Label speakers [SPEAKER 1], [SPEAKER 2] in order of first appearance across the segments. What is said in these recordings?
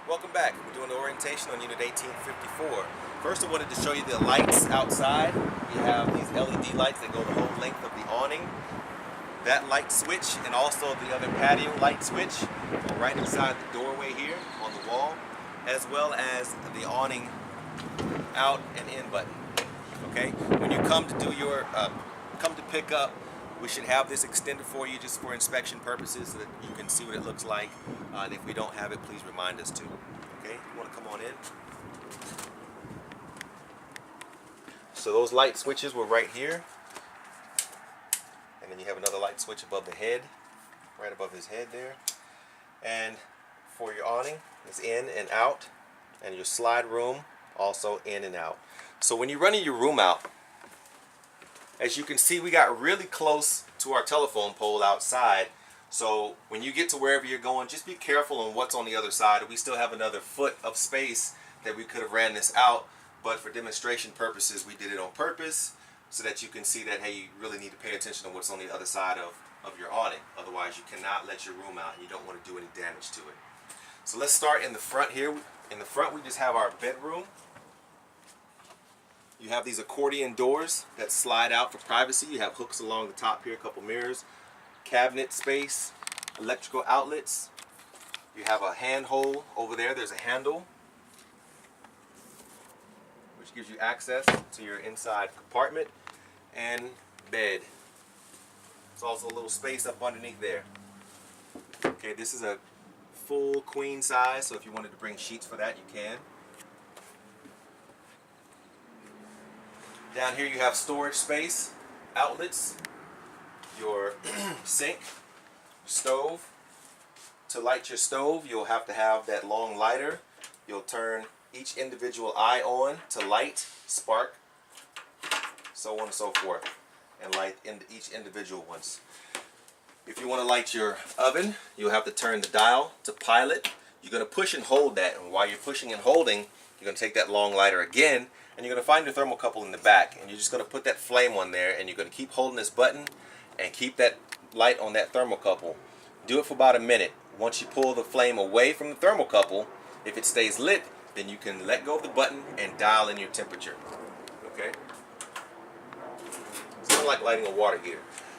[SPEAKER 1] Welcome back. We're doing the orientation on Unit 1854. First I wanted to show you the lights outside. We have these LED lights that go the whole length of the awning. That light switch and also the other patio light switch are right inside the doorway here on the wall, as well as the awning out and in button. Okay, when you come to do your come to pick up, we should have this extended for you just for inspection purposes so that you can see what it looks like. And if we don't have it, please remind us to. Okay, you want to come on in. So those light switches were right here. And then you have another light switch above the head, right above his head there. And for your awning, it's in and out. And your slide room, also in and out. So when you're running your room out, as you can see, we got really close to our telephone pole outside. So when you get to wherever you're going, just be careful on what's on the other side. We still have another foot of space that we could have ran this out, but for demonstration purposes, we did it on purpose so that you can see that, hey, you really need to pay attention to what's on the other side of your awning. Otherwise, you cannot let your room out and you don't want to do any damage to it. So let's start in the front here. In the front, we just have our bedroom. You have these accordion doors that slide out for privacy. You have hooks along the top here, a couple mirrors, cabinet space, electrical outlets. You have a handhold over there. There's a handle, which gives you access to your inside compartment, and bed. There's also a little space up underneath there. Okay, this is a full queen size, so if you wanted to bring sheets for that, you can. Down here you have storage space, outlets, your sink, stove. To light your stove, you'll have to have that long lighter. You'll turn each individual eye on to light, spark, so on and so forth, and light each individual ones. If you want to light your oven, you'll have to turn the dial to pilot. You're going to push and hold that, and while you're pushing and holding, you're going to take that long lighter again, and you're going to find your thermocouple in the back, and you're just going to put that flame on there, and you're going to keep holding this button and keep that light on that thermocouple. Do it for about a minute. Once you pull the flame away from the thermocouple, if it stays lit, then you can let go of the button and dial in your temperature. Okay? It's kind of like lighting a water heater.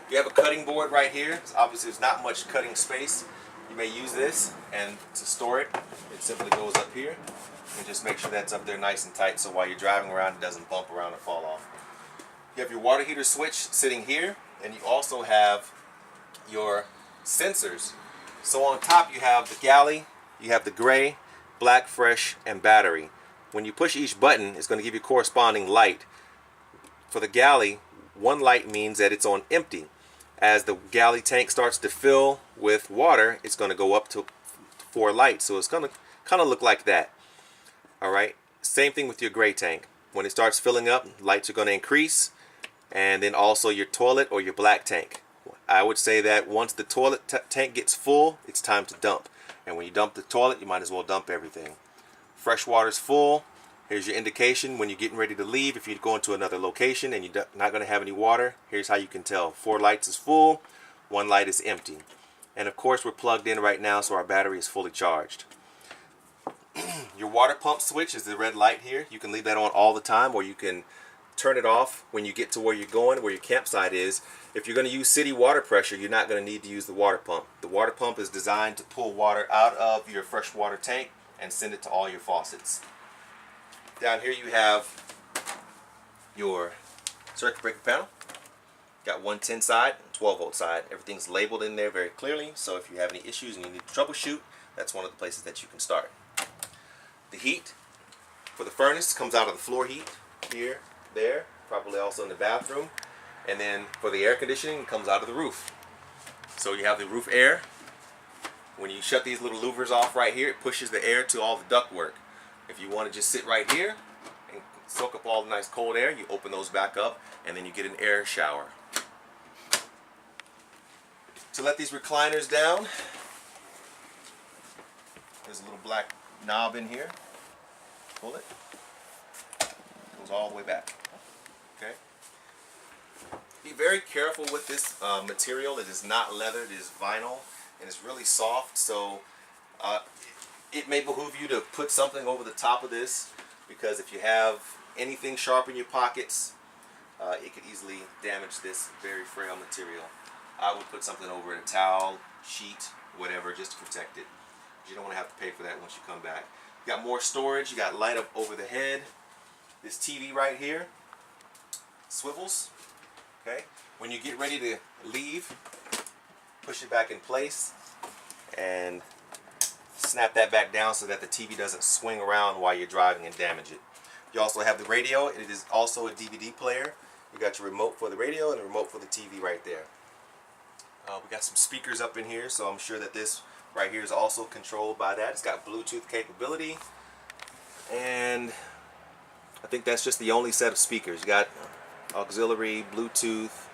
[SPEAKER 1] You have a cutting board right here. Obviously, there's not much cutting space. You may use this, and to store it, it simply goes up here. And just make sure that's up there nice and tight so while you're driving around it doesn't bump around or fall off. You have your water heater switch sitting here, and you also have your sensors. So on top you have the galley, you have the gray, black, fresh, and battery. When you push each button, it's going to give you corresponding light. For the galley, one light means that it's on empty. As the galley tank starts to fill with water, it's going to go up to 4 lights. So it's going to kind of look like that. Alright, same thing with your gray tank. When it starts filling up, lights are going to increase, and then also your toilet or your black tank. I would say that once the toilet tank gets full, it's time to dump. And when you dump the toilet, you might as well dump everything. Fresh water's full. Here's your indication when you're getting ready to leave. If you're going to another location and you're not going to have any water, here's how you can tell. 4 lights is full, 1 light is empty. And of course, we're plugged in right now, so our battery is fully charged. Your water pump switch is the red light here. You can leave that on all the time, or you can turn it off when you get to where you're going, where your campsite is. If you're going to use city water pressure, you're not going to need to use the water pump. The water pump is designed to pull water out of your freshwater tank and send it to all your faucets. Down here you have your circuit breaker panel. Got 110 side and 12 volt side. Everything's labeled in there very clearly, so if you have any issues and you need to troubleshoot, that's one of the places that you can start. The heat for the furnace comes out of the floor heat here, there, probably also in the bathroom. And then for the air conditioning, it comes out of the roof. So you have the roof air. When you shut these little louvers off right here, it pushes the air to all the ductwork. If you want to just sit right here and soak up all the nice cold air, you open those back up and then you get an air shower. To let these recliners down, there's a little black knob in here. Pull it. Goes all the way back. Okay. Be very careful with this material. It is not leather. It is vinyl, and it's really soft. So it may behoove you to put something over the top of this, because if you have anything sharp in your pockets, it could easily damage this very frail material. I would put something over it, a towel, sheet, whatever, just to protect it. You don't want to have to pay for that once you come back. You got more storage. You got light up over the head. This TV right here swivels. Okay. When you get ready to leave, push it back in place and snap that back down so that the TV doesn't swing around while you're driving and damage it. You also have the radio. It is also a DVD player. You got your remote for the radio and a remote for the TV right there. We got some speakers up in here, so I'm sure that this right here is also controlled by that. It's got Bluetooth capability, and I think that's just the only set of speakers. You got auxiliary, Bluetooth,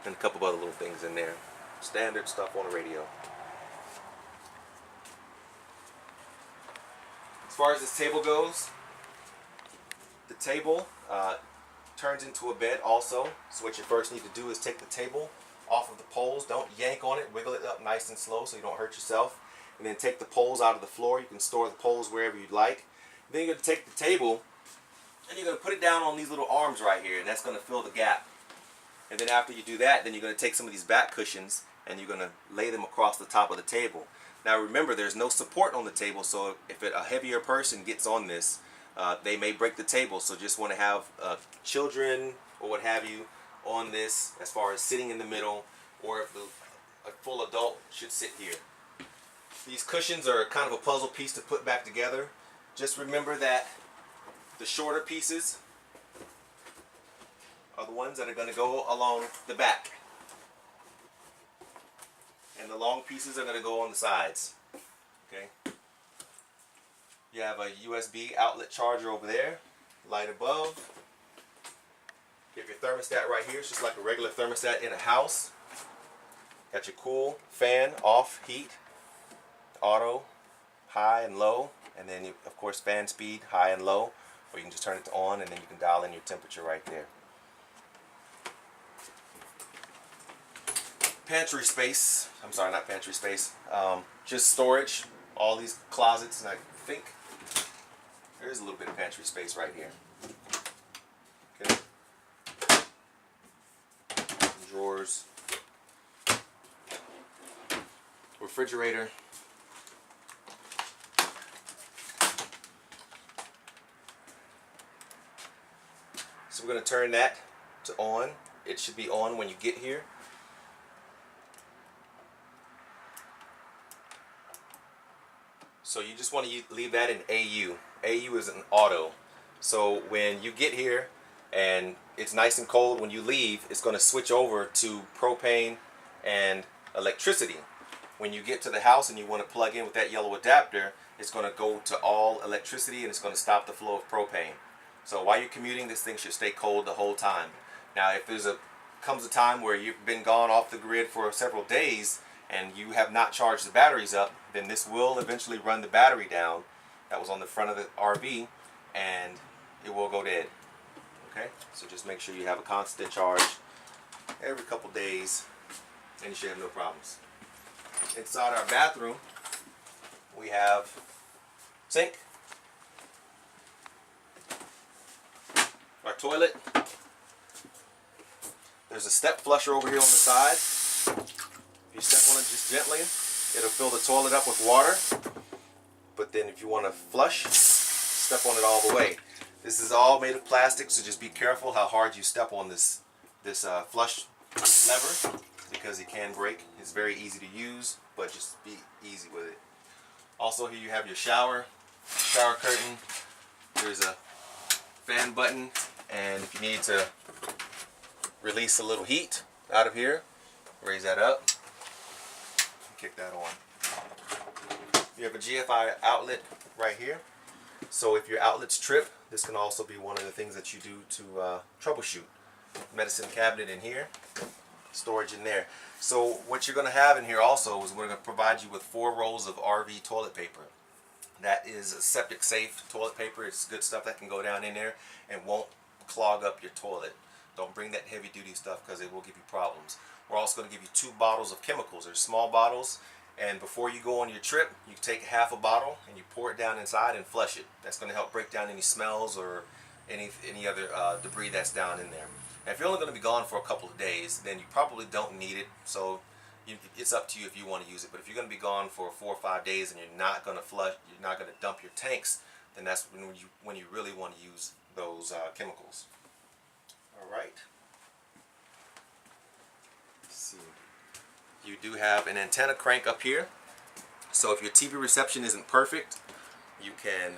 [SPEAKER 1] and a couple of other little things in there. Standard stuff on a radio. As far as this table goes, the table turns into a bed also. So what you first need to do is take the table off of the poles. Don't yank on it. Wiggle it up nice and slow so you don't hurt yourself. And then take the poles out of the floor. You can store the poles wherever you'd like. Then you're going to take the table and you're going to put it down on these little arms right here, and that's going to fill the gap. And then after you do that, then you're going to take some of these back cushions and you're going to lay them across the top of the table. Now remember, there's no support on the table, so if a heavier person gets on this, they may break the table. So just want to have children or what have you on this, as far as sitting in the middle, or if a full adult should sit here. These cushions are kind of a puzzle piece to put back together. Just remember that the shorter pieces are the ones that are going to go along the back, and the long pieces are going to go on the sides. Okay. You have a USB outlet charger over there, light above. You have your thermostat right here. It's just like a regular thermostat in a house. Got your cool, fan, off, heat, auto, high and low, and then you, of course, fan speed, high and low, or you can just turn it to on, and then you can dial in your temperature right there. Pantry space, I'm sorry, not pantry space, just storage, all these closets, and I think there's a little bit of pantry space right here. Okay. Drawers, refrigerator, so we're going to turn that to on. It should be on when you get here. So you just want to leave that in AU. AU is an auto. So when you get here and it's nice and cold, when you leave, it's going to switch over to propane and electricity. When you get to the house and you want to plug in with that yellow adapter, it's going to go to all electricity and it's going to stop the flow of propane. So while you're commuting, this thing should stay cold the whole time. Now if comes a time where you've been gone off the grid for several days and you have not charged the batteries up, then this will eventually run the battery down that was on the front of the RV, and it will go dead. Okay, so just make sure you have a constant charge every couple days and you should have no problems. Inside our bathroom we have sink, our toilet. There's a step flusher over here on the side. If you step on it just gently, it'll fill the toilet up with water. But then if you want to flush, step on it all the way. This is all made of plastic, so just be careful how hard you step on this flush lever, because it can break. It's very easy to use, but just be easy with it. Also, here you have your shower curtain. There's a fan button, and if you need to release a little heat out of here, raise that up, kick that on. You have a GFI outlet right here. So if your outlets trip, this can also be one of the things that you do to troubleshoot. Medicine cabinet in here, storage in there. So what you're going to have in here also is we're going to provide you with 4 rolls of RV toilet paper. That is a septic safe toilet paper. It's good stuff that can go down in there and won't clog up your toilet. Don't bring that heavy duty stuff because it will give you problems. We're also going to give you 2 bottles of chemicals. They're small bottles, And before you go on your trip, you take half a bottle and you pour it down inside and flush it. That's going to help break down any smells or any other debris that's down in there. And if you're only going to be gone for a couple of days, then you probably don't need it. So it's up to you if you want to use it. But if you're going to be gone for 4 or 5 days and you're not going to flush, you're not going to dump your tanks, then that's when you really want to use those chemicals. All right. Let's see. You do have an antenna crank up here. So if your TV reception isn't perfect, you can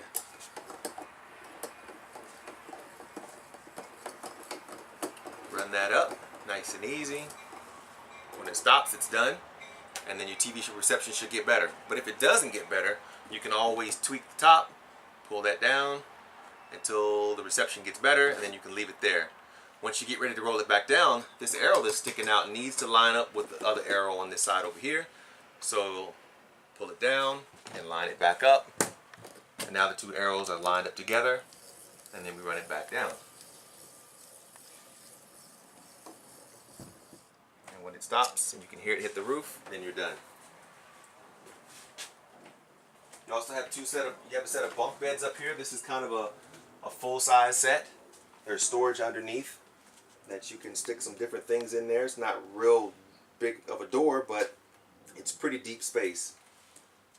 [SPEAKER 1] run that up nice and easy. When it stops, it's done, and then your TV reception should get better. But if it doesn't get better, you can always tweak the top, pull that down until the reception gets better, and then you can leave it there. Once you get ready to roll it back down, this arrow that's sticking out needs to line up with the other arrow on this side over here. So pull it down and line it back up, and now the two arrows are lined up together, and then we run it back down. And when it stops and you can hear it hit the roof, then you're done. You also have a set of bunk beds up here. This is kind of a full-size set. There's storage underneath that you can stick some different things in there. It's not real big of a door, but it's pretty deep space.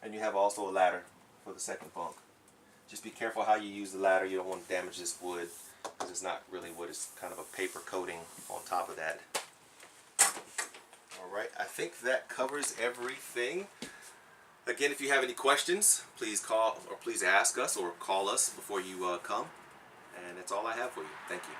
[SPEAKER 1] And you have also a ladder for the second bunk. Just be careful how you use the ladder. You don't want to damage this wood because it's not really wood. It's kind of a paper coating on top of that. Alright, I think that covers everything. Again, if you have any questions, please call or please ask us or call us before you come. And that's all I have for you. Thank you.